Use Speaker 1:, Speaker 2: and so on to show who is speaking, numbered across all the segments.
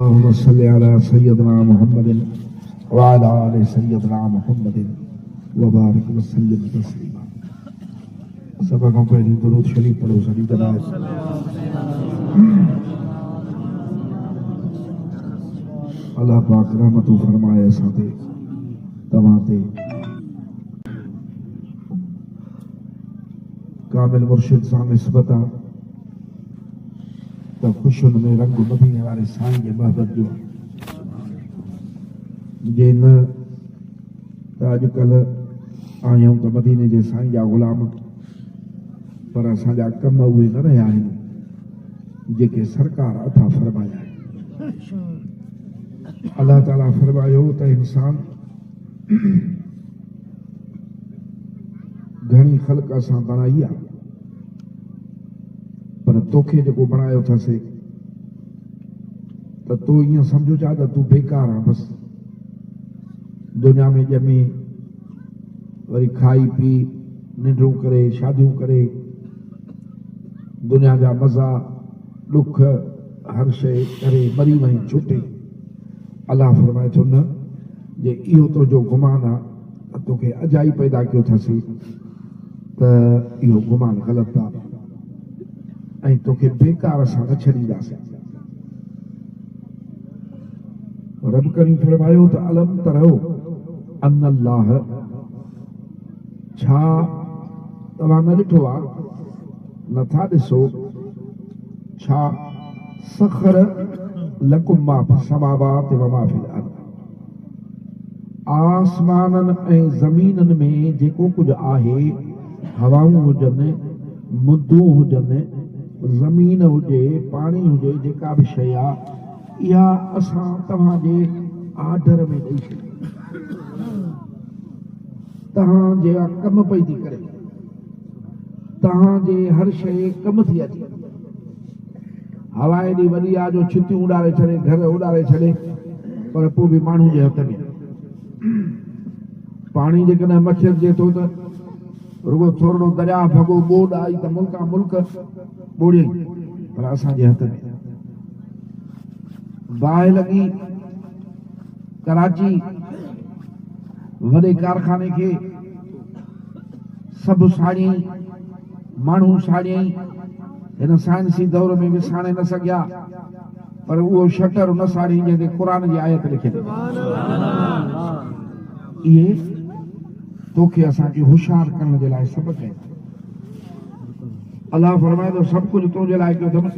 Speaker 1: اللهم صل على سيدنا محمد وعلى آل سيدنا محمد وبارك وسلم تسليما। सबको पहले दुरूद शरीफ पढ़ो सभी तरह। अल्लाह पाक रहमत फरमाए साथे तवाते कामिल मुर्शिद सां निस्बत तो खुशन में रंग मदीने वाले साईं के महबत जो जे न अॼुकल्ह आहियूं त मदीने जे साईं जा ग़ुलाम पर असांजा कम उहे न रहिया आहिनि जेके सरकार अता फरमाया आहिनि। अल्लाह ताला फरमायो त इंसान घणी ख़ल्क़ असां बणाई आहे पर तोखे जेको बणायो अथसि त तूं ईअं सम्झो छा त तूं बेकार आहे। बसि दुनिया में ॼमी वरी खाई पी निंड्रूं करे शादियूं करे दुनिया जा मज़ा ॾुख हर शइ करे मरी वई छुटे। अल्लाह फरमाए थो न जे इहो तुंहिंजो गुमान आहे त तोखे अजाई पैदा कयो अथसि त इहो गुमान ग़लति आहे ऐं तोखे बेकार सां न छॾींदासीं। रब करीम फरमायो त अलम तरहो अन अल्लाह छा तव्हां न ॾिठो आहे नथा ॾिसो छा सखर लकुम मा फि समावाति व मा फिल अर्द आसमाननि ऐं ज़मीननि में जेको कुझु आहे हवाऊं हुजनि मुदूं हुजनि ज़मीन हुजे पाणी हुजे जेका बि शइ आहे इहा असां तव्हांजे आर्डर में ॾेई छॾी तव्हांजे कम पई थी करे तव्हांजे हर शइ कम थी अचे। हवा एॾी वॾी आहे जो छितियूं उॾारे छॾे घर उॾारे छॾे पर पोइ बि माण्हू जे हथ में पाणी जेकॾहिं मछरजे थो त रुगो थोरो दरिया भॻो ॿोॾ आई त मुल्का मुल्क ॿोड़ियई पर असांजे हथ में। बाहि लॻी कराची वॾे कारखाने खे सभु साड़ियईं माण्हू साड़ियईं हिन साइंसी दौर में विसाणे न सघिया पर उहो शटर न साड़ियईं जंहिं ते क़ुर जी आयत लिखियल इहे तोखे असांखे होशियार करण जे लाइ सबक़ आहिनि। अल्लाह फरमाए थो सभु कुझु तुंहिंजे लाइ कयो अथमि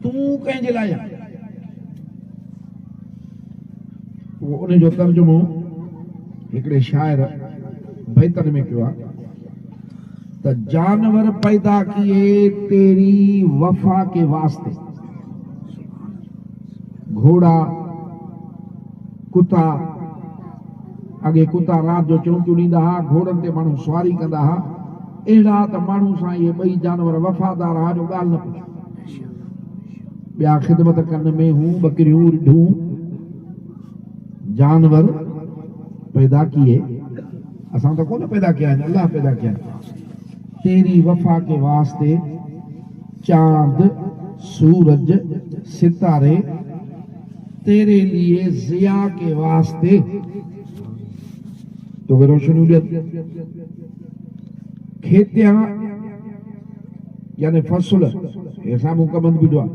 Speaker 1: तूं कंहिंजे लाइ उन जो तर्जुमो हिकिड़े शाइर बैतन में कयो आहे त जानवर पैदा किए तेरी वफा के वास्ते घोड़ा कुत्ता अॻे कुत्ता राति जो चौंकियूं ॾींदा हुआ घोड़नि ते माण्हू सवारी कंदा हुआ अहिड़ा त माण्हू सां इहे ॿई जानवर वफ़ादार हुआ जो ॻाल्हि न पुछो। ॿिया ख़िदमत कनि मेहूं बकरियूं रिढूं जानवर पैदा किए असां त कोन पैदा किया आहिनि अल्लाह पैदा किया तेरी वफा के वास्ते चांद सूरज सितारे तेरे लिए जिया के वास्ते तो वे रोशनी खेतियां यानी फसल ऐसा मुकम्मल भी दुआ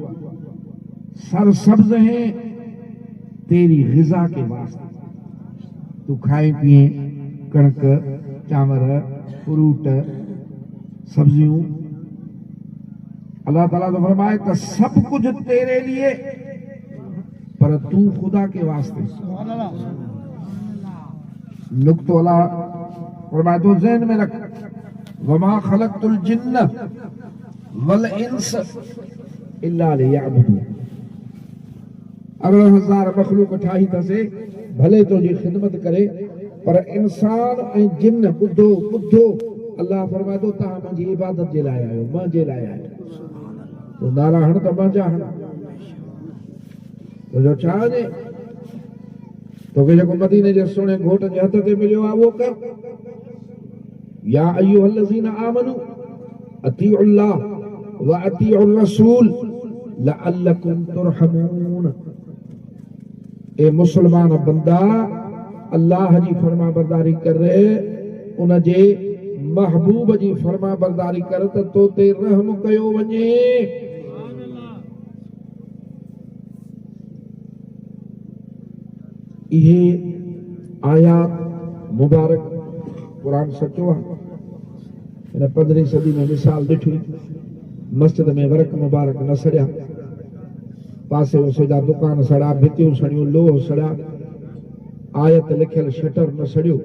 Speaker 1: सरसब्ज है तेरी ग़िज़ा के वास्ते तू खाए पिए कणक चांवर फ्रूट सब्जियों अल्लाह ताला तो फरमाए तो सब कुछ तेरे लिए पर तू खुदा के वास्ते नुक्तो अल्लाह फरमाए तो ज़हन में रख वमा खलक़तुल जिन्न वल इंस इल्ला लियअबुदून। 11,000 मखलूक ठाही अथसे भले तुंहिंजी ख़िदमत करे पर इंसान ऐं जिन ॿुधो ॿुधो अल्लाह फरमाए थो तव्हां मुंहिंजी इबादत जे लाइ आहियो मुंहिंजे लाइ आहियो तूं नारा हण त मां जा हण तुंहिंजो छा वञे तोखे जेको मदीने जे सुहिणे घोट जे हथ ते मिलियो आहे उहो कर। या अय्युहल्लज़ीना आमनू अतीउल्लाह व अतीउर रसूल लअल्लकुम तुरहमून ए मुसलमान बंदा अल्लाह जी फरमा बरदारी कर रहे उन जे महबूब जी फरमा बरदारी कर त तो ते रहम कयो वञे। इहे आयात मुबारक कुरान सचो आहे। हिन 15वीं सदी में मिसाल ॾिठी, मस्जिद में वर्क मुबारक न सड़िया, पासे सॼा दुकान सड़ा, भितियूं सड़ियूं, लोह सड़िया, आयत लिखियल शटर न सड़ियो।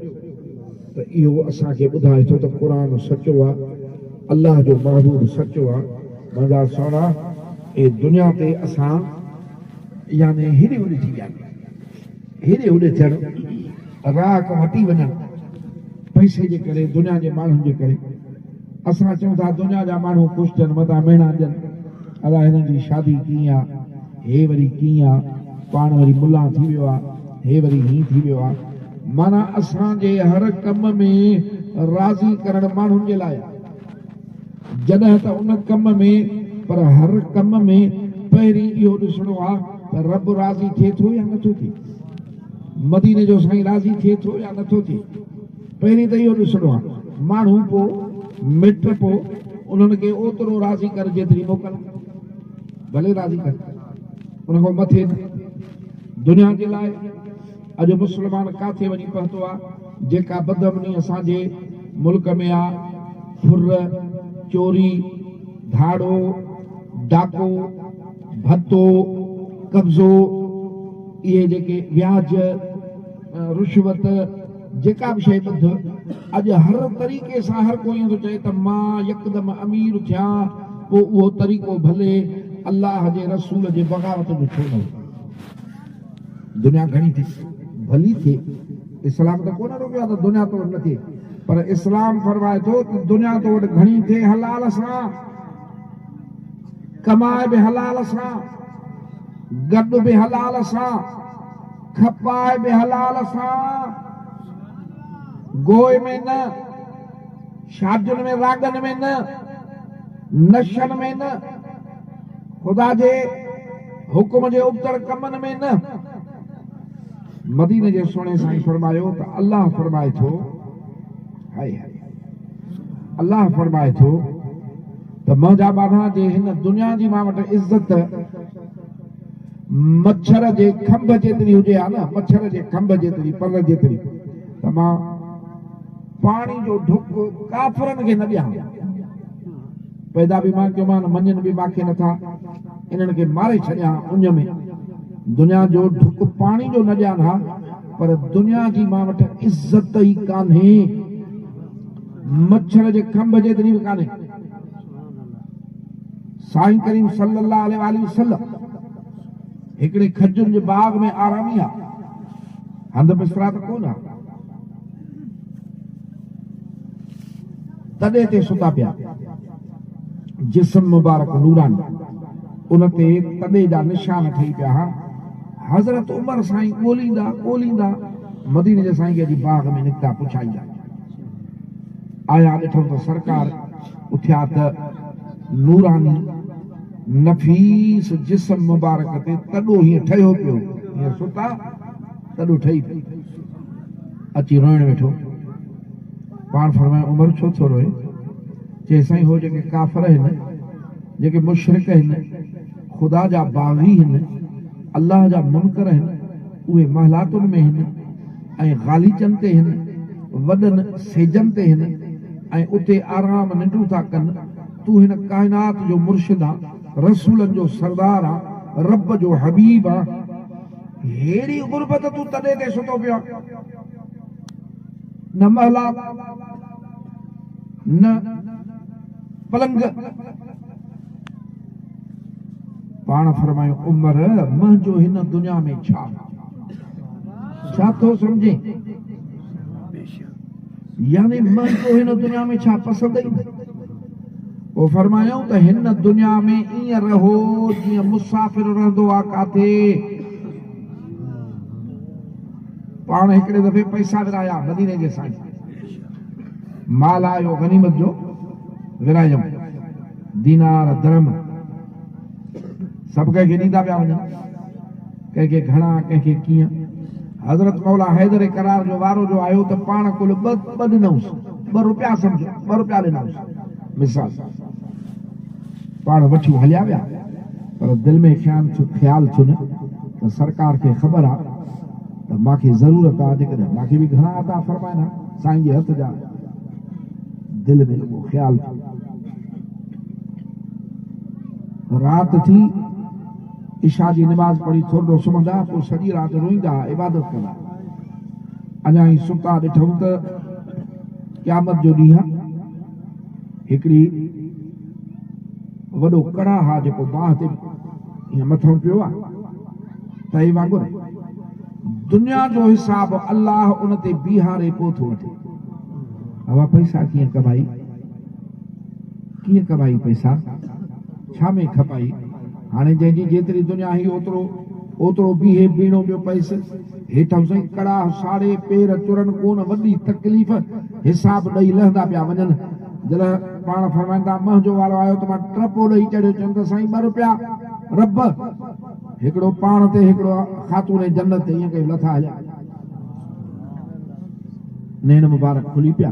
Speaker 1: त इहो असांखे ॿुधाए थो त क़ुरान सचो आहे, अल्लाह जो महबूब सचो आहे। मुंहिंजा सोना, ए दुनिया ते असां यानी हेॾे होॾे थी विया, हेॾे होॾे थियण, राख वठी वञनि पैसे जे करे, दुनिया जे माण्हुनि जे करे। असां चऊं था दुनिया जा माण्हू ख़ुशि थियनि, मथां मेणा ॾियनि, अलाए हिननि जी शादी कीअं आहे, हे वरी कीअं आहे, पाण वरी मुला थी वियो आहे, हे वरी हीअं थी वियो आहे। माना असांजे हर कम में राज़ी करण माण्हुनि जे लाइ, जॾहिं त उन कम में, पर हर कम में पहिरीं इहो ॾिसणो आहे त रब राज़ी थिए थो या नथो थिए, मदीने जो साईं राज़ी थिए थो या नथो थिए। पहिरीं त इहो ॾिसणो आहे। माण्हू पोइ मिट पोइ उन्हनि खे ओतिरो राज़ी कर जेतिरी मोकल, भले राज़ी कर, उन खां मथे दुनिया जे लाइ। अॼु मुस्लमान काथे वञी पहुतो आहे, जेका बदअमनी असांजे मुल्क में आहे, फुर, चोरी, धाड़ो, डाको, भत्तो, कब्ज़ो, इहे जेके व्याज, रुश्वत, जेका बि शइ ॿुध, अॼु हर तरीक़े सां हर कोई थो चए त मां यकदमि अमीर थियां, पोइ उहो तरीक़ो भले अल्लाह जे रसूल जे बग़ावत जो छो न हो। दुनिया घणी थी भली थिए, इस्लाम त कोन रोकियो आहे त दुनिया तो न थिए, पर इस्लाम फरमाए थो त दुनिया तो वटि घणी थिए हलाल सां, कमाए बि हलाल सां, गॾु बि हलाल सां, खपाए बि हलाल सां, गोए में न, शादियुनि में रागनि में न, नशनि में न, ख़ुदा जे हुकुम जे उबतड़ कमनि में न। मदीने जे सोने साईं फरमायो त अल्लाह फरमाए थो, हाय हाय, अल्लाह फरमाए थो त मुंहिंजा बाना जे हिन दुनिया जी मां वटि इज़त मच्छर जे खंभ जेतिरी हुजे हा न, मच्छर जे खंभ जेतिरी, पर जेतिरी, त मां पाणी जो ढुक काफ़रनि खे न ॾियां। पैदा बि मां कयो मान, मञनि बि मांखे नथा, इन्हनि खे मारे छॾियां उञ में। दुनिया जो ढुक पाणी जो न ॾियां हा, पर दुनिया जी मां वटि इज़त ई कान्हे, मच्छर जे खंभ जेतिरी बि कान्हे। साईं करीम सल्लल्लाहु अलैहि वसल्लम हिकिड़े खजुनि जे बाग में आरामी आहे, हंध बिस्तरा त कोन आहे, तॾहिं ते सुता पिया, जिस्म मुबारक नूरानी, उन ते तॾहिं जा निशान ठही पिया। हज़रत उमर साईं ॻोल्हींदा मदीने जे साईं खे बाग में निकिता, पुछाईंदा, आया ॾिठो त सरकार उथिया त नूरानी नफ़ीस जिस्म मुबारक ते तॾो हीअं ठहियो पियो, हीअं सुता तॾो ठही पियो, अची रोइण वेठो। पाण फरमाए उमर छो थो रोए? चए साईं हो जेके काफ़िर आहिनि, जेके मुशरिक आहिनि, ख़ुदा जा बाग़ी आहिनि, अल्लाह जा मुनकर आहिनि, उहे महलातुनि में आहिनि ऐं ग़ालीचनि ते आहिनि, वॾनि सेजनि ते आहिनि ऐं उते आराम निंडूं था कनि। तूं हिन काइनात जो मुर्शिद आहे, रसूलनि जो सरदार आहे, रब जो हबीब आहे, हेड़ी गुरबत तूं तॾहिं ते सुतो पियो, न महला न पलंग। पाण फरमायो उमर मुंहिंजो हिन दुनिया में छा थो सम्झे, यानी मुंहिंजो हिन दुनिया में छा पसंदि ई न। पोइ फरमायूं त हिन दुनिया में ईअं रहो जीअं मुसाफ़िर रहंदो आहे काथे। पाण हिकिड़े दफ़े पैसा विराया मदीने जे साईं, माल आयो गनीमत जो, विरायम दीनार दरम, सभु कंहिंखे ॾींदा पिया वञनि। कंहिंखे घणा कंहिंखे कीअं। हज़रत मौला हैदर करार जो वारो जो आयो त पाण कुल ॿ ॾिनऊंसि, ₹2 सम्झो, ₹2 ॾिनऊंसि मिसाल, पाण वठी हलिया विया। पर दिलि में ख़्याल थियो न त सरकार खे ख़बर आहे त मूंखे ज़रूरत आहे, जेकॾहिं मूंखे बि घणा अता फरमाइनि साईं जे हथ जा। दिलि में उहो ख़्याल थियो। राति थी, इशा जी निमाज़ पढ़ी थोरो सुम्हंदा, पोइ सॼी राति रोईंदा, इबादत कंदा। अञा ई सुता ॾिठूं त क़यामत जो ॾींहुं हिकिड़ी वॾो कड़ा हा जेको बाहि ते ईअं मथां पियो आहे, तई वांगुरु दुनिया जो हिसाब अलाह उन ते बीहारे पोइ थो वठे। हवा पैसा कीअं कमाई, कीअं कमाई पैसा, छा में खपाई। हाणे जंहिंजी जेतिरी दुनिया हुई ओतिरो बीहे बीणो पियो पइसि। हेठां साईं कड़ा साड़े पेर चुरनि कोन, वॾी तकलीफ़, हिसाब ॾेई लहंदा पिया वञनि। जॾहिं पाण फरमाईंदा मंह जो वारो आयो त मां ट्रपो ॾेई चढ़ियो, चवनि त साईं ₹2 रब, हिकिड़ो पाण ते हिकिड़ो ख़ातून जन्नत ते, ईअं कई लथा हलिया। नेन मुबारक खुली पिया,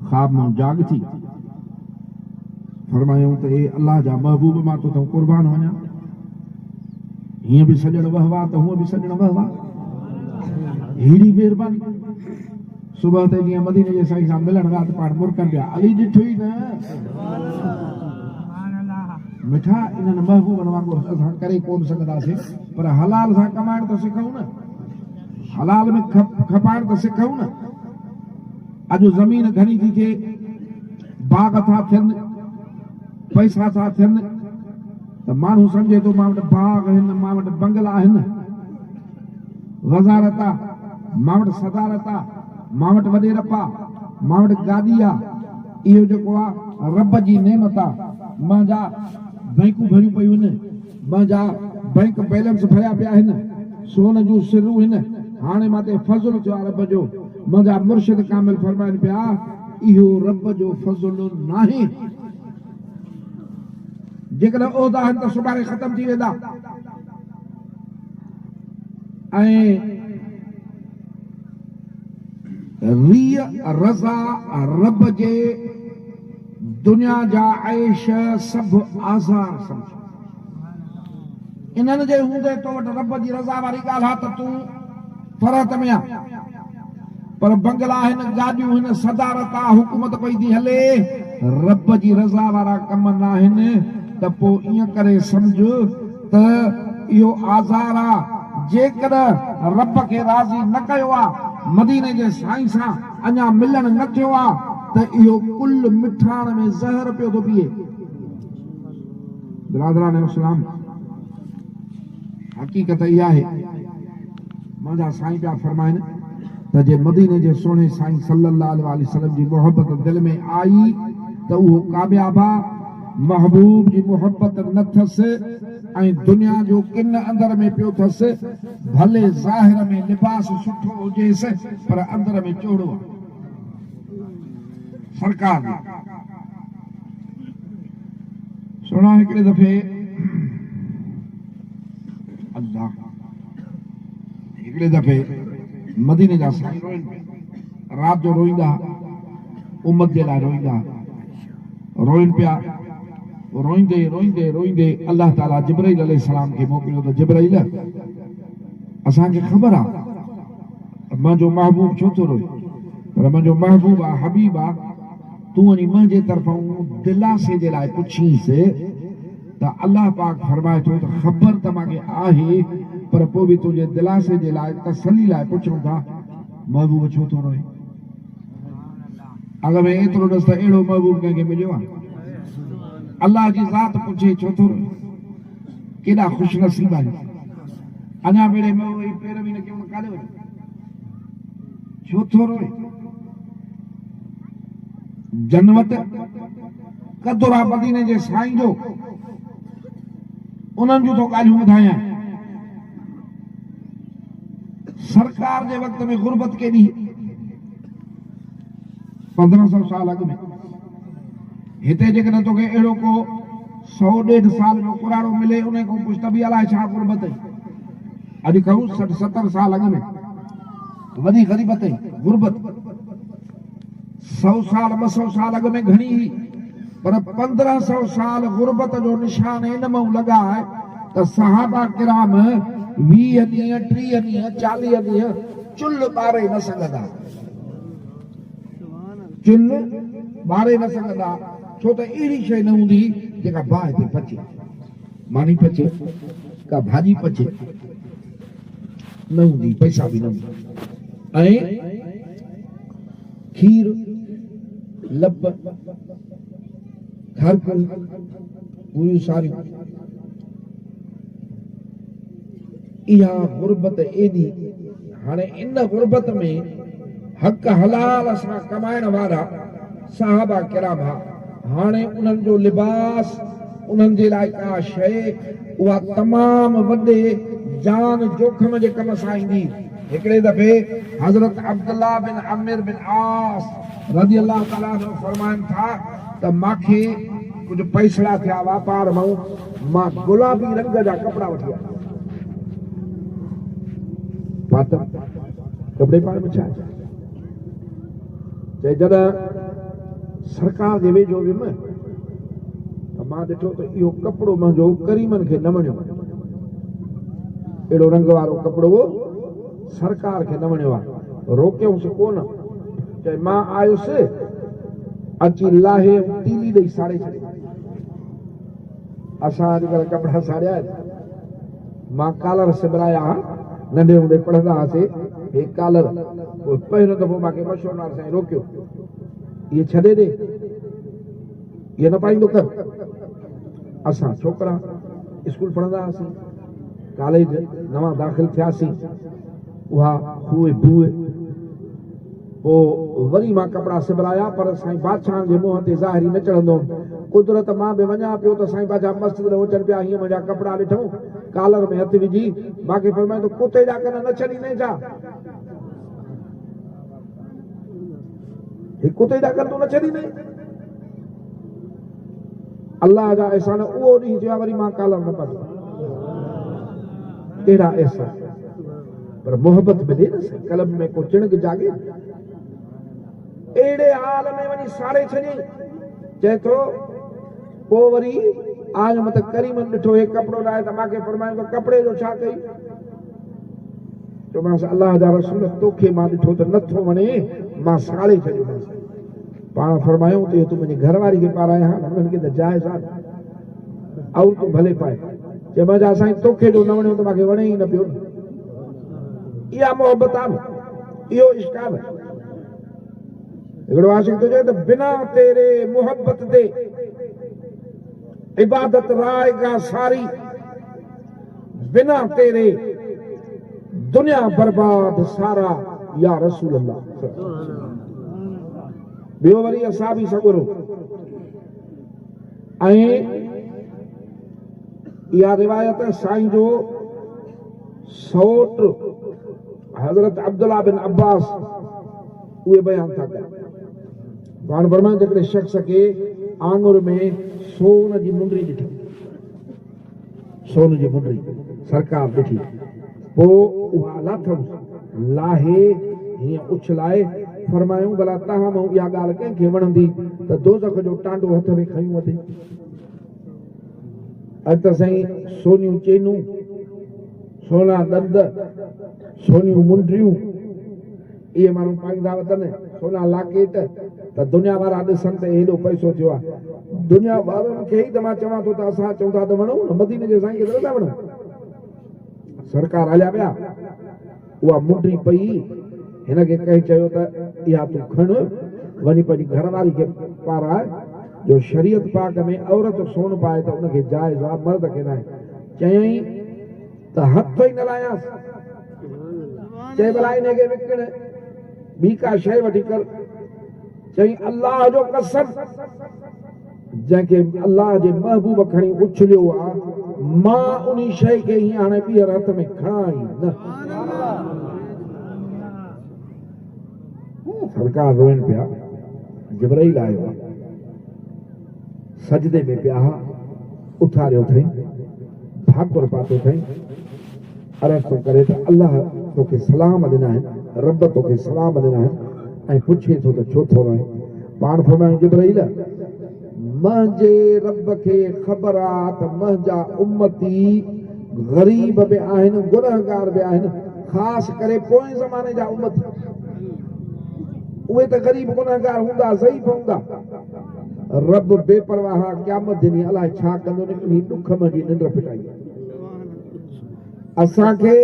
Speaker 1: ख़्वाब मां जाग थी। फरमायूं त ए अल्लाह जा महबूब, मां तो कुर्बान वञा। हीअं बि सॼण वहवा त हूअं बि सॼण वहवा, हेड़ी महिरबानी। सुबह ते जीअं मदीने जे साईं सां मिलण विया त पाण मुरकनि पिया, अली ॾिठो ई न मिठा, इन्हनि महबूबनि वांगुरु असां करे कोन सघंदासीं, पर हलाल सां कमाइण त सिखूं न, हलाल में खपाइण त सिखूं न। अॼु ज़मीन घणी थी थिए, बाग था थियनि, पैसा था थियनि, त माण्हू सम्झे थो मां वटि बाग आहिनि, मां वटि बंगला आहिनि, वज़ारत आहे, मां वटि सदारत आहे, मां वटि वॾे रपा, मां वटि गाॾी आहे। इहो जेको आहे रब जी नेमत आहे। मुंहिंजा बैंकूं भरियूं पयूं आहिनि, मुंहिंजा बैंक बैलेंस भरिया पिया आहिनि, सोन जूं सिरूं आहिनि। हाणे मां ते फज़ुल थियो आहे रब जो। मुंहिंजा मुर्शिद कामिल फरमाइनि पिया, इहो रब जो फज़ुल नाहे। जेकॾहिं उहिदा आहिनि त सुभाणे ख़तम थी वेंदा। ऐं रीअ रज़ा रब जे दुनिया जा ऐश सभु आज़ार सम्झो। इन्हनि जे हूंदे तो वटि रब जी रज़ा वारी ॻाल्हि आहे त तूं फरहत में आहे। पर बंगला आहिनि, गाॾियूं आहिनि, सदारत आहे, हुकूमत पई थी हले, रब जी रज़ा वारा कम न आहिनि, त पोइ ईअं करे सम्झ त इहो आज़ार आहे। जेकॾहिं रब खे राज़ी न कयो आहे, मदीने जे साईं सां अञा मिलण न थियो आहे, त इहो कुल मिठाण में ज़हर पियो थो पिए। बिरादरान इस्लाम, हक़ीक़त इहा आहे, मुंहिंजा साईं पिया फरमाइनि त जे मदीने जे सोणे साईं सल्लल्लाहु अलैहि वसल्लम जी मोहबत दिलि में आई त उहो कामयाब आहे। महबूब जी मोहबत न अथसि ऐं दुनिया जो किन अंदर में पियो अथसि। भले ज़ाहिर में लिबास सुठो हुजेसि, पर अंदर में चोड़ो आहे। सरकार सुणा हिकिड़े दफ़े अल्लाह हिकिड़े दफ़े मदीने जा साईं राति जो रोईंदा, उम्मत जे लाइ रोईंदा, रोइनि पिया। रोईंदे रोईंदे रोईंदे अल्लाह ताला जिब्राइल अलैहिस्सलाम खे मोकिलियो त जिब्राइल, असांखे ख़बर आहे मुंहिंजो महबूब छो थो रोए, पर मुंहिंजो महबूब आहे, हबीब आहे, तूं वञी मुंहिंजे तरफ़ां दिलासे जे लाइ पुछीसि त अल्लाह पाक फरमाए थो त ख़बर त मूंखे आहे, पर पोइ बि तुंहिंजे दिलासे जे लाइ तसली लाइ पुछूं था महबूब छो थो रोए। अॻ में एतिरो ॾस त अहिड़ो महबूब कंहिंखे मिलियो आहे। अल्लाह जी ज़ात पुछे छो थो रोए, केॾा ख़ुशि नसीब आहिनि। अञा बेड़े में पेर बि न कयूं, काॾे वञे, छो थो रोए। जनवत क़दुर आहे मदीने जे साईं जो, उन्हनि जूं तो ॻाल्हियूं ॿुधायां। सरकार जे वक़्त में गुरबत केॾी, 1500 साल अॻु में। हिते जेकॾहिं तोखे अहिड़ो को 100-150 साल जो कुराड़ो मिले उन को पुछत बि अलाए छा गुरबत अॼु कहूं 60-70 साल अॻ में वॾी ग़रीबत गुरबत 100 साल 200 साल अॻ में घणी पर 1500 साल गुरबत जो निशान इन में लॻा आहे त सहाबा किराम 20 ॾींहं 30 ॾींहं 40 ॾींहं चुल्ह ॿारे न सघंदा चुल्ह ॿारे न सघंदा छो त अहिड़ी शइ न हूंदी जेका बाहि ते पचे मानी पचे का भाॼी पचे न हूंदी पैसा बि न हूंदा ऐं खीर लप खारकल पूरियूं सारियूं इहा गुरबत एॾी हाणे इन गुरबत में हक़ हलाल सां कमाइण वारा साहबा किराम हाणे उन्हनि जो लिबास उन्हनि जे लाइ का शइ उहा तमामु वॾे जान जोखम जे कम सां ईंदी हिकिड़े दफ़े हज़रत अब्दुल्लाह बिन आमिर बिन आस रज़ी अल्लाह ताला अन्हु फरमाइनि था त मूंखे कुझु पैसड़ा थिया वापार मां गुलाबी रंग जा कपिड़ा वठी आयो कपिड़े पाइण में छा चए जॾहिं सरकार जे वेझो वियुमि त मां ॾिठो त इहो कपिड़ो मुंहिंजो करीमनि खे न वणियो अहिड़ो रंग वारो कपिड़ो सरकार खे न वणियो आहे रोकियऊंसि कोन चए मां आयुसि अची लाहे तीली ॾेई साड़े छॾियो असां अॼुकल्ह कपिड़ा साड़िया आहिनि मां कालर सिबराया नंढे हूंदे पढ़ंदा हुआसीं हे कालर पहिरियों दफ़ो मूंखे मशहूरु नाल साईं रोकियो इहे छॾे ॾे इहे न पाईंदो कर असां छोकिरा स्कूल पढ़ंदा हुआसीं कॉलेज नवां दाख़िल थियासीं उहा खूह बूह पोइ वरी मां कपिड़ा सिबराया पर साईं बादशाह जे मुंहं ते ज़ाहिरी न चढ़ंदो कुदरत मां बि वञा पियो त साईं बादशाह मस्जिद में अचनि पिया हीअं मुंहिंजा कपिड़ा ॾिठूं कालर में हथ विझी मूंखे फरमायो त कुते जा कन न छॾींदे छा कुते जा कन तूं न छॾींदे अल्लाह जा एहसान उहो ॾींहुं थियो वरी मां कालर न पातो अहिड़ा एहसान पर मोहबत मिले न कलम में को चिणग जागे अहिड़े हाल में वञी साड़े छॾी चए थो पोइ वरी आयुमि त करीमन ॾिठो हे कपिड़ो लाहे त मूंखे फरमायो त कपिड़े जो छा कई चयोमांसि अलाह जा रसूल तोखे मां ॾिठो त नथो वणे मां साड़े छॾियोमांसि पाण फरमायूं त तूं मुंहिंजी घरवारी खे पाराए हा हुननि खे त जाइज़ आहे और तूं भले पाए चयोमांसि असांजी तोखे जो न वणियो त मूंखे वणे ई न पियो इहा मोहबत आहे इहो इश्क आहे हिकिड़ो आशिक़ थो चए त बिना तेरे मोहब्बत दे इबादत रायगा सारी बिना तेरे दुनिया बर्बाद सारा या रसूल अल्लाह ॿियो वरी असां बि सॻुरो ऐं इहा रिवायत साईं जो सौट हज़रत अब्दुल्लाह बिन अब्बास उहे बयान था कनि पाण फरमाइनि त हिकिड़े शख़्स खे आंगुर में सोन जी मुंडरी ॾिठी सोन जी मुंडरी सरकार ॾिठी पोइ उहा लाथमि लाहे हीअं उछलाए फरमायूं भला तव्हां मां इहा ॻाल्हि कंहिंखे वणंदी त दोज़ख जो टांडो हथ में खयूं वठे अॼु त साईं सोनियूं चेनूं सोना ॾंद सोनियूं मुंडरियूं इहे माण्हू पाईंदा वठनि सोना लाकेट त दुनिया वारा ॾिसनि त हेॾो पैसो थियो आहे दुनिया वारनि खे ई त मां चवां थो त असां चऊं था त वणूं न मदीने जे साईं खे त नथा वणूं सरकार हलिया विया उहा मुंडरी पई हिनखे कंहिं चयो त इहा तूं खण वञी पंहिंजी घरवारी खे पाराए जो शरीयत पाक में औरत सोन पाए त उनखे जाइज़ आहे मर्द खे न आहे चयईं त हथ ई न लायासि चए भला हिनखे विकिण ॿी का शइ वठी कर चई अल्लाह जो कसम जंहिंखे अल्लाह जे महबूब खणी उछलियो आहे मां उन शइ खे हीअं हाणे ॿीहर हथ में खणां ई न सरकार रोइनि पिया जिब्राइल आयो आहे सजदे में पिया उथारियो अथई, भाकुर पातो अथई, अर्ज़ थो करे त अल्लाह तोखे सलाम ॾिना आहिनि, रब तोखे सलाम ॾिना आहिनि, ऐं पुछे थो त छो थो रहे। पाण फरमायूं जिब्राईल मुंहिंजे रब खे ख़बर आहे त मुंहिंजा उम्मती ग़रीब बि आहिनि, गुनहगार बि आहिनि, ख़ासि करे पोएं ज़माने जा उम्मती। उहे त ग़रीब गुनहगार हूंदा, ज़ईफ़ हूंदा। रब बेपरवाह क़यामत जे ॾींहुं अलाए छा कंदो, इन ॾुख में जी निंड फिटाई। असांखे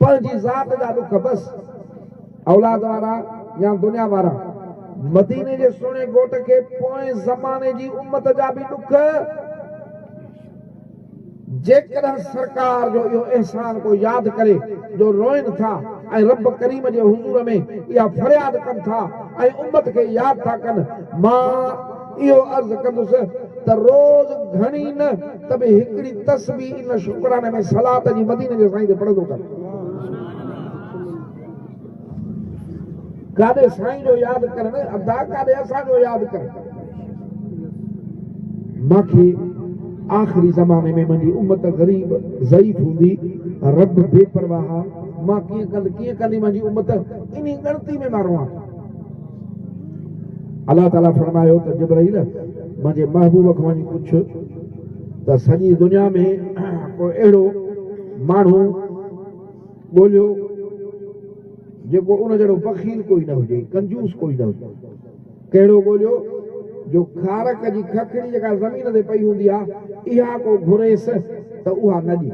Speaker 1: पंहिंजी ज़ात जा ॾुख बसि, औलाद वारा या दुनिया वारा। मदीने जे सुहिणे घोट खे पोएं ज़माने जी उम्मत जा बि ॾुख, जेकॾहिं सरकार जो इहो एहसान को यादि करे जो रोइनि था ऐं रब करीम जे हुज़ूर में इहा फरियाद कनि था ऐं उम्मत खे यादि था कनि, मां इहो अर्ज़ु कंदुसि त रोज़ घणी न त बि हिकिड़ी तस्बीह इन शुक्राने में सलात जी मदीने जे साईं ते पढ़ंदो कर। काॾे साईं जो यादि करनि, अदा काॾे असांजो यादि कर। मूंखे आख़िरी ज़माने में मुंहिंजी उम्मत ग़रीब ज़ईफ़ हूंदी, रब बेपरवाह, मां कीअं कंदी मुंहिंजी उम्मत इन ॻणती में मां रहां। अलाह ताला फरमायो त जिब्राईल मुंहिंजे महबूब खां वञी पुछ त सॼी दुनिया में को अहिड़ो माण्हू ॻोल्हियो जेको उन जहिड़ो बख़ील कोई न हुजे, कंजूस कोई न हुजे। कहिड़ो ॻोल्हियो जो खारक जी खखड़ी जेका ज़मीन ते पई हूंदी आहे, इहा को घुरेसि त उहा न ॾे,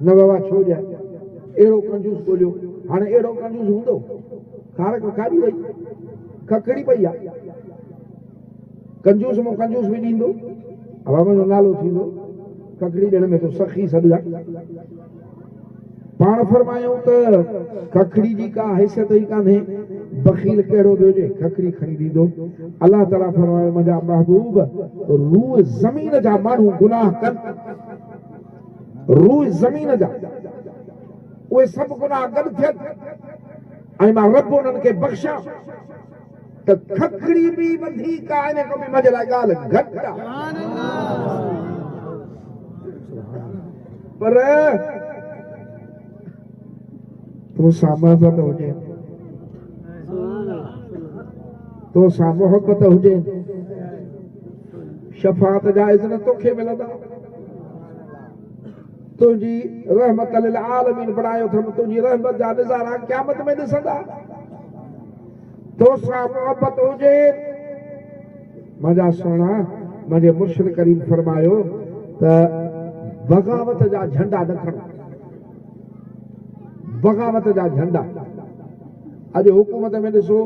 Speaker 1: न बाबा छो ॾियां, अहिड़ो कंजूस ॻोल्हियो। हाणे अहिड़ो कंजूस हूंदो? खारक खाधी वई, खखड़ी पई आहे, कंजूस में कंजूस बि ॾींदो, अवाम जो नालो थींदो, खखड़ी ॾियण में तो सखी सॾिया। पाण फरमायूं त खखड़ी जी का हैसियत ई कान्हे, बख़ील कहिड़ो बि हुजे खखड़ी खणी ॾींदो। अलाह ताला फरमायो मुंहिंजा महबूब रूह ज़मीन जा माण्हू गुनाह कनि, रूह ज़मीन जा उहे सभु गुनाह गॾु थियनि ऐं मां रब उन्हनि खे बख़्शां त खखड़ी बि वधीक आहे, इन खां बि मज़े लाइ ॻाल्हि घटि आहे। पर तोसां मोहबत हुजे, तोसां मोहबत हुजे, शफ़ाअत जा इज़्न तोखे मिलंदा। तुंहिंजी रहमत लिल आलमीन बणायो अथमि, तुंहिंजी रहमत जा नज़ारा क़यामत में ॾिसंदा। तोसां मोहबत हुजे, मुंहिंजा सुहिणा, मुंहिंजे मुर्शिद करीम फरमायो त बग़ावत जा झंडा न खणो, बग़ावत जा झंडा। अॼु हुकूमत में ॾिसो,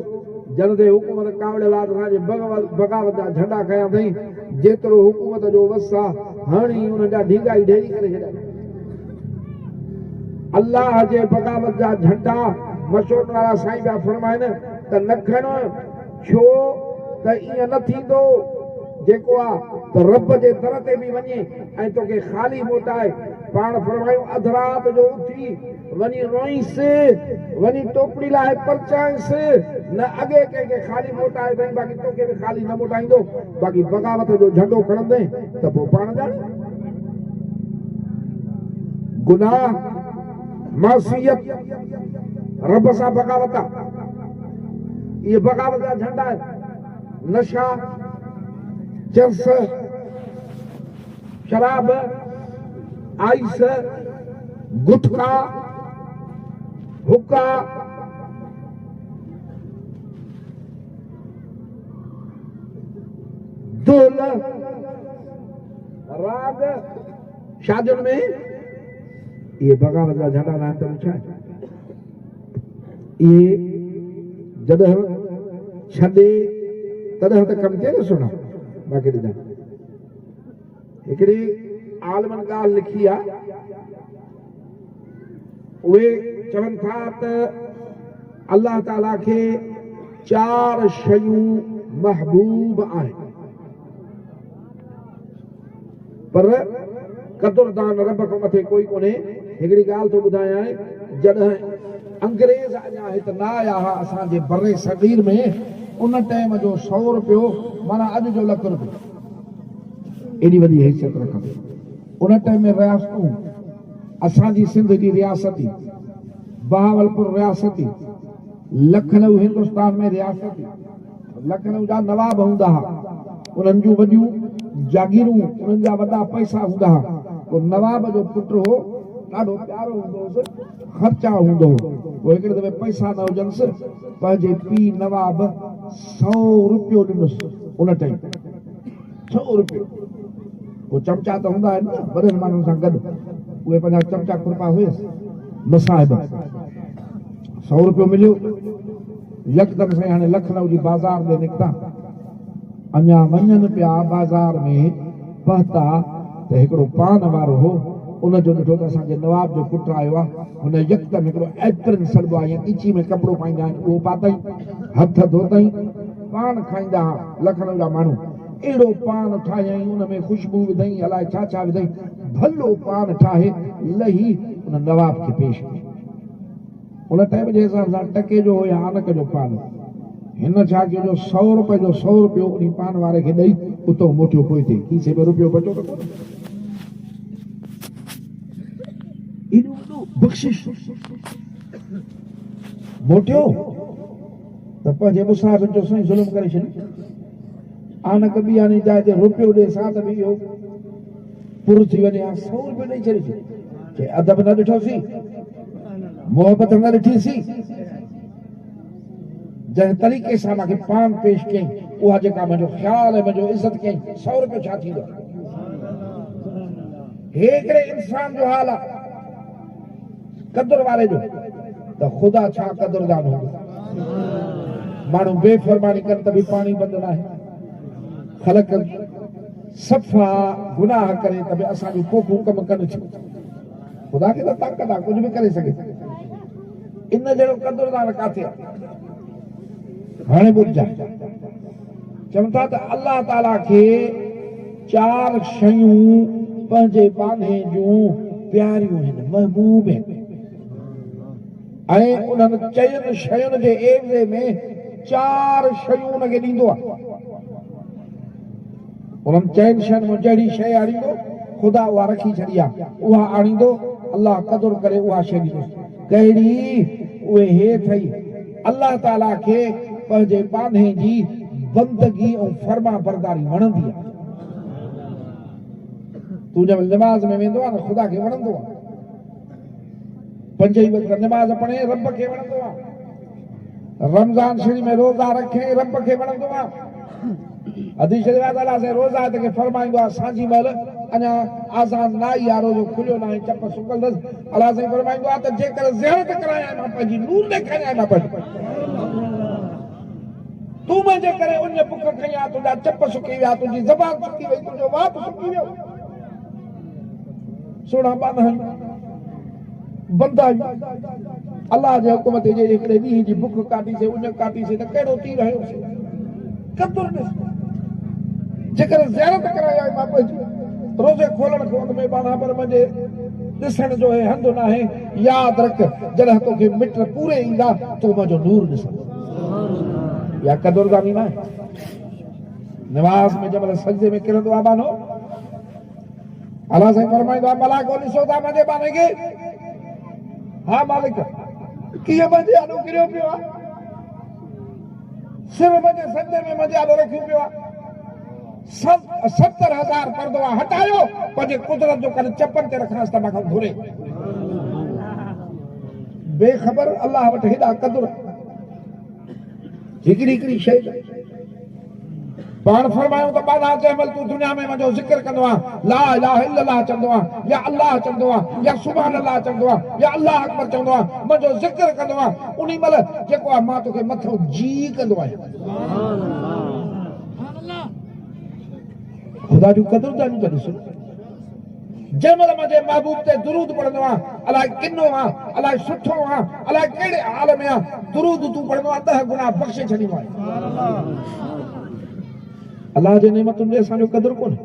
Speaker 1: जनदे हुकूमत कावड़े लाद सां बग़ावत जा झंडा खयां अथई, जेतिरो हुकूमत जो वस आहे हाणे उन जा ढींगा ई ढेरी करे छॾिया। अल्लाह जे बग़ावत जा झंडा मशहूर वारा साईं पिया फरमाइनि त न खणो, छो त ईअं न थींदो जेको आहे त रब जे दर ते बि वञे ऐं तोखे ख़ाली मोटाए। पाण फरमायूं अधु राति जो उथी वञी रोईंसि, वञी टोपड़ी लाइ परचाईंसि, न अॻे कंहिंखे ख़ाली मोटाए अथई, बाक़ी तोखे बि ख़ाली न मोटाईंदो। बाक़ी बग़ावत जो झंडो खणंदे त पोइ पाण ॼाण गुनाह मासियत रब सां बग़ावत आहे। इहे बग़ावत जा झंडा आहिनि। नशा, चर्स, शराब, आइस, गुटखा, हुक्का, दुल, राग, शादियुनि में इहे बग़ावत जा झंडा न आहिनि त छा आहे? इहे जॾहिं छॾे तॾहिं त कमु थिए न सुना। बाक़ी ॾिजां हिकिड़ी आलमनि ॻाल्हि लिखी आहे, उहे चवनि था त अल्लाह ताला खे 4 शयूं महबूब आहिनि, पर क़दुरदान रब खां मथे कोई कोन्हे। हिकिड़ी ॻाल्हि थो ॿुधायां, जॾहिं अंग्रेज़ अञा हिते न आया हुआ असांजे बरे सगीर में, उन टाइम जो 100 रुपयो माना अॼु जो ₹1 एॾी वॾी हैसियत रखंदो। उन टाइम में रियासतूं असांजी सिंध जी रियासती, बहावलपुर रियासती, लखनऊ हिंदुस्तान में रियासती, लखनऊ जा नवाब हूंदा हुआ, उन्हनि जूं वॾियूं जागीरूं, उन्हनि जा वॾा पैसा हूंदा हुआ। पोइ नवाब जो पुटु हो, ॾाढो प्यारो हूंदो हुयुसि, ख़र्चा हूंदो हो। पोइ हिकिड़े दफ़े पैसा न हुजनिसि, पंहिंजे पीउ नवाब 100 रुपयो ॾिनुसि। उन टाइम 100 रुपयो। पोइ चमचा त हूंदा आहिनि न वॾनि माण्हुनि सां गॾु, उहे पंहिंजा चमचा खुरपा हुयसि न साहिब। 100 रुपयो मिलियो, यकदमि सां हाणे लखनऊ जी बाज़ार में निकिता। अञा वञनि पिया बाज़ार में, पहुता त हिकिड़ो पान वारो हो, उनजो ॾिठो त असांजे नवाब जो पुटु आयो आहे। हुन यकदमि हिकिड़ो एप्रन सॾिबो आहे, या कीची में कपिड़ो पाईंदा आहिनि, उहो पातई, हथ धोतई, पान खाईंदा हुआ लखनऊ जा माण्हू। अहिड़ो पान ठाहियईं, उन में ख़ुशबू विधई, अलाए छा छा विधई, भलो पान ठाहे लही उन नवाब खे पेश कई। उन टाइम जे हिसाब सां टके जो या आनक जो पान। हिन छा कयो जो 100 रुपए जो 100 रुपयो उन पान वारे खे ॾेई उतो मोटियो पोइ थिए, खीसे में रुपयो बचो त कोन। एॾो वॾो बख़्शिश मोटियो त पंहिंजे मुसाफ़िर जो साईं ज़ुल्म करे छॾियो। आनक बि आने जाइ ते रुपयो ॾे सां त बि इहो पुर थी वञे, 100 रुपयो ॾेई छॾियोसीं। चए अदब न ॾिठोसीं, मोहबत न ॾिठीसीं, जंहिं तरीक़े सां मूंखे पान पेश कयईं, उहा जेका मुंहिंजो ख़्याल ऐं मुंहिंजो इज़त कयईं, 100 रुपयो छा थींदो। हिकिड़े इंसान जो हाल आहे क़दुर वारे जो, त ख़ुदा छा क़दुरदान हूंदो। माण्हू बेफ़रमानी कनि त बि पाणी बंदि न आहे, ख़लक सफ़ा गुनाह करे त बि असांजूं पोखूं कमु कनि थियूं। ख़ुदा खे त ताक़त आहे, कुझु बि करे सघे। इन जहिड़ो क़दुरदान काथे आहे। हाणे ॿुधजा, चवनि था त अलाह ताला खे 4 शयूं पंहिंजे बाने जूं प्यारियूं आहिनि, महबूब आहिनि। ऐं उन्हनि चयनि शयुनि जे एवज़े में 4 शयूं उनखे ॾींदो आहे। उन्हनि चइनि शयुनि में जहिड़ी शइ आणींदो ख़ुदा उहा रखी छॾी आहे, उहा आणींदो अलाह क़दुर करे उहा शइ ॾींदो। कहिड़ी? उहे हे अथई, अलाह ताला खे पंहिंजे बाने जी बंदगी ऐं फर्मा बरदारी वणंदी आहे। तूं जब निमाज़ में वेंदो आहे न, ख़ुदा खे वणंदो आहे। 5 ई वक़्त निमाज़ पढ़े, रब खे वणंदो आहे। रमज़ान शरीफ़ में रोज़ा रखे, रब खे वणंदो आहे। हदीस शरीफ़ अल्लाह से रोज़ा ते खे फरमाईंदो आहे, सांझी महिल अञा आज़ान न आई आहे, रोज़ो खुलियो न आहे, चप सुकल अथसि, अल्लाह साईं फरमाईंदो आहे त जेकर ज़ियारत करायां मां पंहिंजी नूर ॾेखारियां मां पंहिंजी, तूं मुंहिंजे करे उन बुख खई आहे, तुंहिंजा चप सुकी विया, तुंहिंजी ज़बान सुकी वई, तुंहिंजो वात सुकी वियो। सोढ़ा बान बंदा अल्लाह जे हुकुम ते जे हिकिड़े ॾींहं जी बुख काटीसीं, उन काटीसीं त कहिड़ो थी रहियोसीं। क़दुर ॾिस, जेकर ज़ियारत करायां मां पंहिंजी, रोज़े खोलण खां अॻु में बाना पर मुंहिंजे ॾिसण जो है हंधु न आहे। यादि रख, जॾहिं तोखे मिट पूरे ईंदा तूं मुंहिंजो नूर ॾिसंदो। या क़दुरदानी न आहे। नमाज़ में जब सजदे में किरंदो आहे बानो, अल्लाह साईं फरमाईंदो आहे, मलाइको ॾिसो था मुंहिंजे बाने खे। हा मालिक, कीअं मुंहिंजे आॾो किरियो पियो आहे, सिर्फ़ु मुंहिंजे सजदे में मुंहिंजे आॾो रखियो पियो आहे। 70,000 परदो आहे, हटायो, पंहिंजे कुदरत जो करे चपनि ते रखणसि त मूंखां घुरे। बेख़बर अल्लाह वटि हेॾा क़दुर। हिकिड़ी हिकिड़ी शइ पाण फरमायूं त बादा जंहिंमहिल तूं दुनिया में मुंहिंजो ज़िक्र कंदो आहे, ला इलाहा इल्लल्लाह चवंदो आहे, या अल्लाह चवंदो आहे, या सुभान अल्लाह चवंदो आहे, या अल्लाह अकबर चवंदो आहे, मुंहिंजो ज़िक्र कंदो आहे, उन महिल जेको आहे मां तोखे मथो जी कंदो आहियां। ख़ुदा जूं क़दुरदानियूं त ॾिसो। जंहिंमहिल मुंहिंजे महबूब ते दुरूद पढ़ंदो आहे, अलाए किनो आहे, अलाए सुठो आहे, अलाए कहिड़े हाल में आहे, दुरूद तूं पढ़ंदो आहे 10 गुना बख़्शे छॾींदो आहे। अलाह जे नेमतुनि जो असांजो क़दुरु कोन्हे।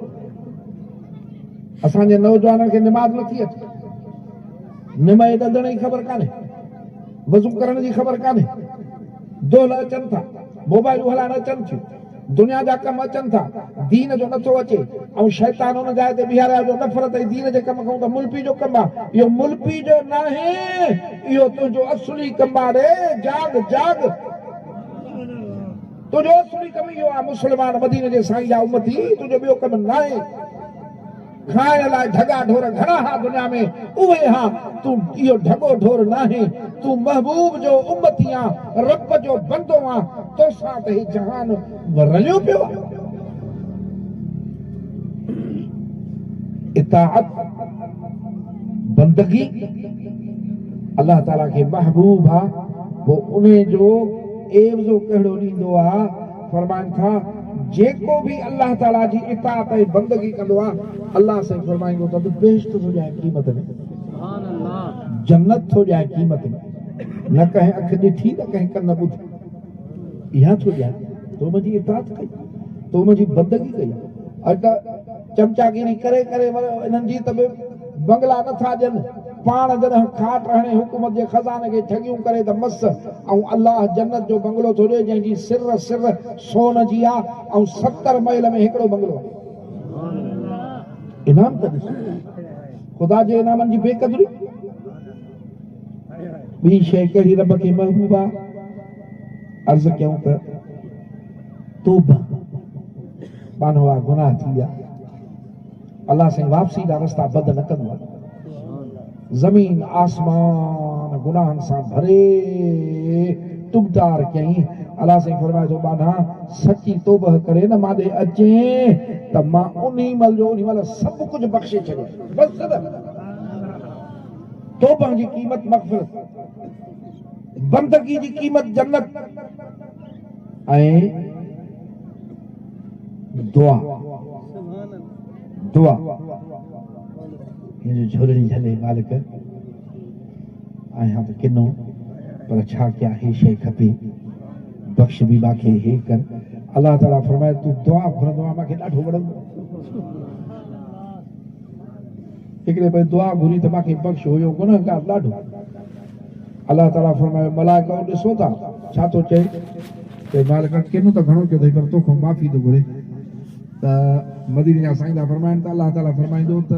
Speaker 1: असांजे नौजवाननि खे निमाज़ नथी अचे, निमाज़ ॾंदण जी ख़बर कान्हे, वज़ू करण जी ख़बर कान्हे, दोल अचनि था, मोबाइलूं हलाइण अचनि थियूं, दुनिया जा कम अचनि था, दीन जो नथो अचे ऐं शैतान हुन जाइ ते बीहारिया जो नफ़रत ऐं दीन जे कम खां त मुल्पी जो कम आहे। इहो मुल्पी जो न आहे, इहो तुंहिंजो असली कम आहे रे। जाग जाग, तुंहिंजो असली कम इहो आहे। मुस्लमान मदीने जे साईं जा उम्मती, तुंहिंजो ॿियो कम न आहे। खाइण लाइ ढगा ढोर घणा हा दुनिया में, उहे हा, तूं इहो ढगो ढोर न आहे। तूं महबूब जो उम्मती आहे, रब जो बंदो आहे। तोसां त ही जहान रलियो पियो आहे। इताअत बंदगी अल्लाह ताला खे महबूब आहे। पोइ उन जो एवज़ो कहिड़ो ॾींदो आहे? फरमाइनि था जेको भी अल्लाह ताला जी इताअत ऐं बंदगी कंदो आहे, अल्लाह साईं फरमाईंदो त बेश्त थो ॼाए क़ीमत में, जन्नत थो ॼाए क़ीमत में। न कंहिं अखि ॾिठी, न कंहिं कन ॿुधी, इहा थो ॼाए। तो मुंहिंजी इताअत कई, तो मुंहिंजी बंदगी कई। अॼु त चमचागिरी करे करे इन्हनि जी त बंगला नथा ॾियनि, पाण जॾहिं खाट हणे हुकूमत जे खज़ाने खे ठगियूं करे त मस। ऐं अल्लाह जन्नत जो बंगलो थो ॾिए जंहिंजी सिर सिर सोन जी आहे ऐं 70 माइल में हिकिड़ो बंगलो आहे। इनाम त ॾिसो, ख़ुदा जे इनामनि जी बेक़दरी। ॿी शइ कहिड़ी रब खे महबूब आहे? अर्ज़ कयूं त तौबा, मानो आहे गुनाह थी विया, अल्लाह साईं वापसी जा रस्ता बंदि न कंदो आहे। ज़मीन आसमान गुनाहनि सां भरे तुबदार कयईं। अल्लाह साईं फरमाए थो बाना सची तौबह करे न मां ॾे अचे त मां उन्ही महिल सभु कुझु बख़्शे छॾियो। बसि तौबह जी क़ीमत मग़फ़िरत, बंदगी जी क़ीमत जन्नत ऐं दुआ। दुआ हिन झोलड़ी झले मालिक आहियां त किनो, पर छा कया, हे शइ खपे, बख़्श बि मूंखे हे कर। अल्लाह ताला फरमाए तूं दुआ घुरंदो आहे, मूंखे ॾाढो वणंदो। हिकिड़े भई दुआ घुरी त मूंखे बख़्श हुयो गुनहगार ॾाढो। अल्लाह ताला फरमाए मलाइका ॾिसो था छा थो चए, त मालिक किनो त घणो कयो अथई, पर तोखां माफ़ी थो घुरे। त मदीने जा साईं था फरमाइनि त अल्लाह ताला फरमाईंदो त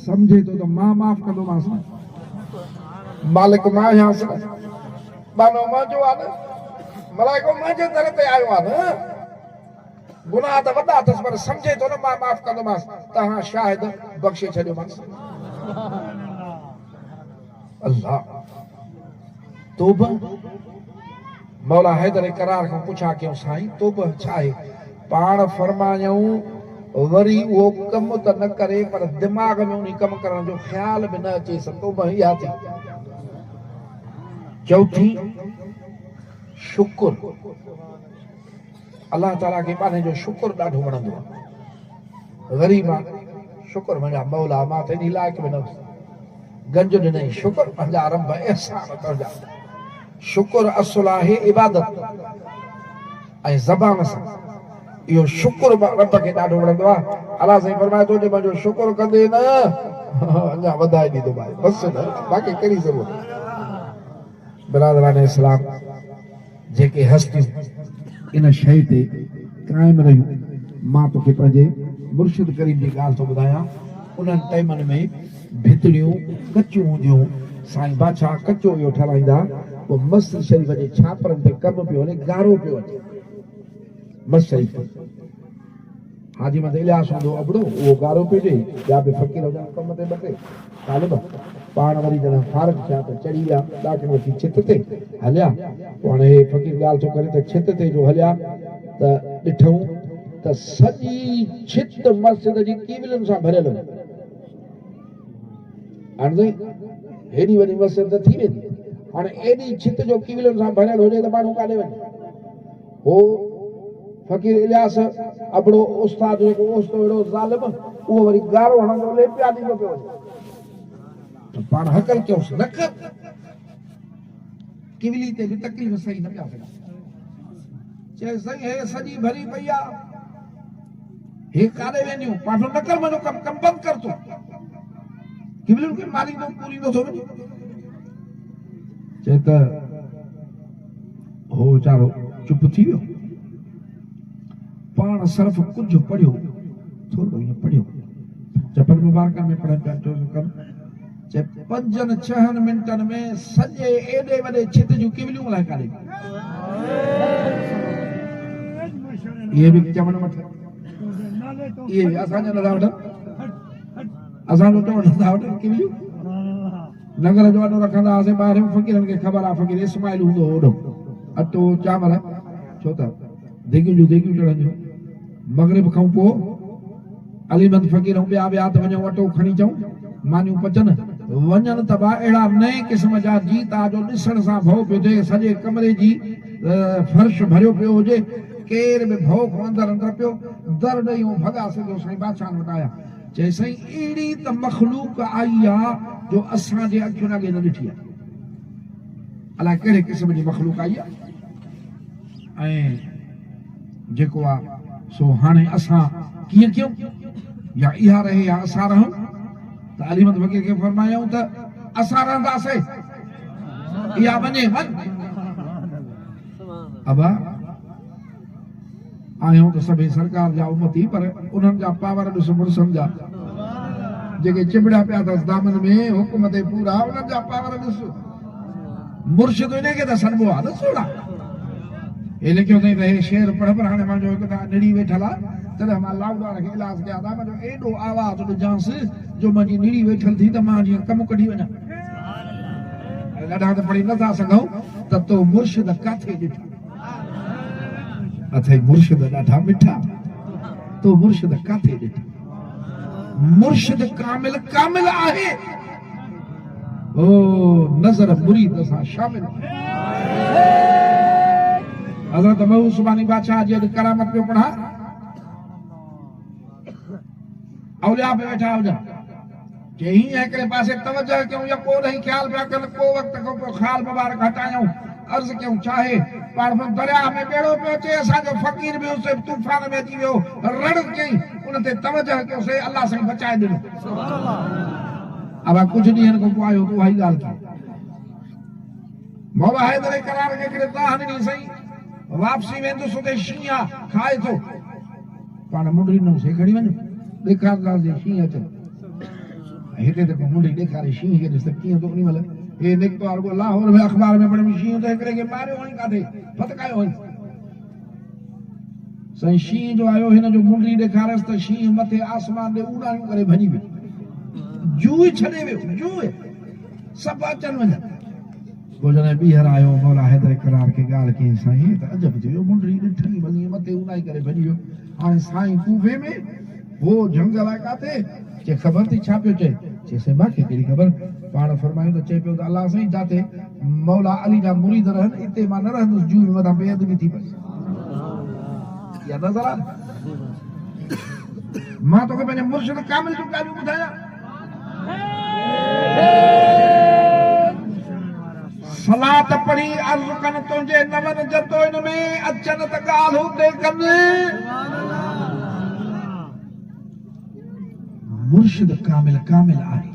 Speaker 1: सम्झे थो त मां माफ़ कंदोमांसि न। मालिक मां आहियांसि न, मानो मुंहिंजो आहे न, मलाइको मुंहिंजे दर ते आयो आहे न। गुनाह त वॾा अथसि, पर सम्झे थो न मां माफ़ कंदोमांसि, तव्हां शायदि बख़्शे छॾियोमांसि। अल्लाह तौबह। मौला हैदर करार खां पुछा कयूं साईं तौबह छा आहे? पाण फरमायूं वरी उहो कमु त न करे, पर दिमाग़ में उन कमु करण जो ख़्याल बि न अचेसि, तौबह इहा थी। चौथी शुक्र। अल्लाह ताला खे पाणे जो शुक्र ॾाढो वणंदो आहे। ग़रीब आहे शुक्र, मुंहिंजा मौला मां त एॾी लाइक़ बि न हुअसि, गंज ॾिनई शुक्र, पंहिंजा रब अहसान तुंहिंजा। शुक्र असुल आहे इबादत ऐं ज़बान सां। इहो शुक्र रब खे ॾाढो वणंदो आहे। अल्लाह साईं फरमाए थो मुंहिंजो शुक्र कंदे न अञा वधाए ॾींदो भाई, बसि न, बाक़ी कहिड़ी ज़रूरत। बिरादरान इस्लाम, जेके हस्तियूं इन शइ ते क़ाइमु रहियूं, मां तोखे पंहिंजे मुर्शिद करीम जी ॻाल्हि थो ॿुधायां। उन्हनि टाइमनि में भितड़ियूं कचियूं हूंदियूं, साईं बादशाह कचो इहो ठहाराईंदा, पोइ मस्जिद शरीफ़ जे छापरनि ते कमु पियो हले, गारो पियो अचे मस्जिद शरीफ़। हाजी महमद इलियास हूंदो अबड़ो, उहो गारो पियो ॾे, ॿिया बि फ़क़ीर हुजनि कम ते ॿ टे तालिब, पाण वरी जॾहिं फारग थिया त चढ़ी विया ॾाकिन वठी छित ते हलिया। पोइ हाणे हे फ़क़ीर ॻाल्हि थो करे त छित ते जो हलिया त ॾिठूं त सॼी छित मस्जिद जी कीविलुनि सां भरियल हुई। हाणे हेॾी वॾी मस्जिद थी वेंदी, हाणे एॾी छित जो कीविलुनि सां भरियल हुजे त माण्हू काॾे वञे। हो फ़क़ीर इलियास अबड़ो उस्ताद जेको ओस्तो अहिड़ो ज़ालिम, उहो वरी गारो हणंदो लेपिया ॾींदो पियो वञे। पाण हकल कयोसि न कर, किवली ते बि तकलीफ़ सही न पिया सघनि। चए साईं हे सॼी भरी पई आहे, हे काॾे वेंदियूं, पाठो न कर, मुंहिंजो कमु बंदि कर तूं, किवलियुनि खे मारींदो पूरींदो थो वञे। चए त हो वीचारो चुप थी वियो। पाण सिर्फ कुछ पढ़ियो थोड़ो ईअं पढ़ियो जबल मुबारक में पढ़नि पिया कर चे 5-6 मिंटनि में सॼे एॾे वॾे छित जूं किवलियूं अलाए काॾे इहे बि चवण वठ इहे बि असांजा नथा वठनि असांजो चवण नथा वठनि किवलियूं लंगर जो अॾो रखंदा हुआसीं ॿाहिरि फ़क़ीरनि खे ख़बर आहे फ़क़ीर इस्माइल हूंदो होॾो अटो चांवर छो त देगियूं जूं देगियूं चढ़ंदियूं मगरिब खां पोइ अलीमंद फ़क़ीर ऐं ॿिया त वञूं अटो खणी अचूं मानियूं पचनि वञनि त बि अहिड़ा नए क़िस्म जा जीता जो ॾिसण सां भउ पियो थिए सॼे कमरे जी फर्श भरियो पियो हुजे केर बि भउ खां अंदरि पियो दर ॾेई भॻा सिधो साईं बादशाह वटि आया चई साईं अहिड़ी त मख़लूक आई आहे जो असांजे अखियुनि अॻे न ॾिठी आहे अलाए कहिड़े क़िस्म जी मख़लूक आई आहे ऐं जेको आहे सो हाणे असां कीअं कयूं या इहा रहे या असां रहूं त अलीमत फ़क़ीर खे फरमायूं त असां रहंदासीं इहा वञे वञ अबा आहियूं त सभई सरकार जा उमती पर उन्हनि जा पावर ॾिस मुड़ुसनि जा जेके चिबड़ा पिया अथसि दामन में हुकुम ते पूरा उन्हनि जा पावर ॾिस मुर्शिद इनखे त सॾिबो आहे न सोड़ा हे लिखियो अथई त हे शेर पढ़ पर हाणे मुंहिंजो हिकु त निड़ी वेठल आहे तॾहिं मां लाउडार खे इलाज कया था मुंहिंजो एॾो आवाज़ ॾिजांसि जो मुंहिंजी निड़ी वेठल थी त मां जीअं कमु कढी वञा ॾाढा त पढ़ी नथा सघूं त तो मुर्शिद किथे ॾिठा अथई मुर्शिद ॾाढा मिठा तो मुर्शिद किथे ॾिठा मुर्शिद कामिल कामिल आहे ओ नज़र मुरीद सां शामिल हज़रत महू सुबानी बादशाह जी करामत पियो पढ़ा औलिया पे वेठा हुजनि जे हीअं हिकिड़े पासे तवजह कयूं या को नहीं ख्याल पिया कनि को वक़्त खां पोइ ख़्याल मुबारक हटायूं अर्ज़ कयूं चाहे पाण दरिया में ॿेड़ो पियो अचे असांजो फ़क़ीर बि उस तूफ़ान में अची वियो रण कई उन ते तवजह कयोसीं अलाह साईं बचाए ॾिनो अब कुझु ॾींहंनि खां पोइ आयो त उहा ई ॻाल्हि थी मौला हैदर करार खे हिकिड़े तव्हां ॾिनी साईं वापसी वेंदुसि उते शींहं खाए थो पाण मुंडी नोसीं खणी वञो ॾेखारंदासीं शींहं अचे हिते त मुंडी ॾेखारे शींहं खे ॾिस त कीअं थो उन महिल हे निकितो आहे रुॻो लाहौर में अख़बार में पढ़ियो शींहं त हिकिड़े खे मारियो हुअईं काथे फतकायो हुअईं साईं शींहं जो आयो हिन जो मुंडी ॾेखारियसि त शींहं मथे आसमान ॾे उॾारियूं करे भॼी वियो जूह छॾे वियो जूह सभु अचनि वञनि पोइ जॾहिं ॿीहर आयो मौला हैदर करार खे ॻाल्हि कई साईं त अजब थियो मुंडी ॾिठी भली मथे उॾाई करे भॼी वियो हाणे साईं कूफे में हो जंगल आहे काथे चए ख़बर थी छा पियो चए चए साईं मूंखे कहिड़ी ख़बर पाण फरमायूं त चए पियो त अलाह साईं जिते मौला अली जा मुरीद रहनि हिते मां न रहंदुसि जूह में मथां बेअदबी थी पई या नज़र आहे मां तोखे पंहिंजे मुर्शिद कामिल जूं ॻाल्हियूं ॿुधायां सलात पढ़ी अर्ज़ कनि तुंहिंजे नवनि जतोइन में अचनि त ॻाल्हि हुते कनि मुर्शिद कामिल कामिल आहे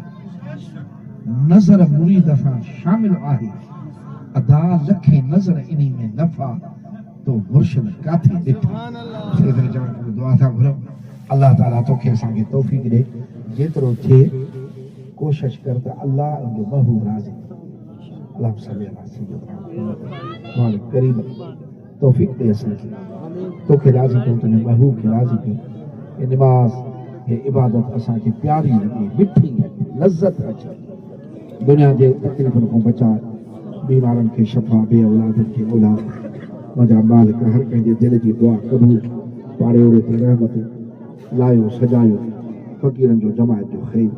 Speaker 1: नज़र मुरीद सां शामिल आहे अदा लखे नज़र इन्ही में नफ़ा तो मुर्शिद काथे ॾिठो दुआ था घुरो अल्लाह ताला तोखे असांखे तौफ़ीक़ ॾे जेतिरो थिए कोशिश कर त अल्लाह जो महबूब राज़ी अल्लाह सल्ली अला सय्यदना मालिक करीम तौफ़ीक़ दे असांखे तोखे राज़ी कयो तुंहिंजे महबूब खे राज़ी कयो ये नमाज़ ये इबादत असांखे प्यारी लॻे मिठी लॻे लज़त अचे दुनिया जे तकलीफ़ुनि खां बचाए बीमारनि खे शफ़ा बे औलादनि खे औलाद मुंहिंजा मालिक हर कंहिंजे दिलि जी दुआ क़बूल पाड़े ओड़े ते रहमत लायो सजायो फ़क़ीरनि जो जमायत जो ख़ैर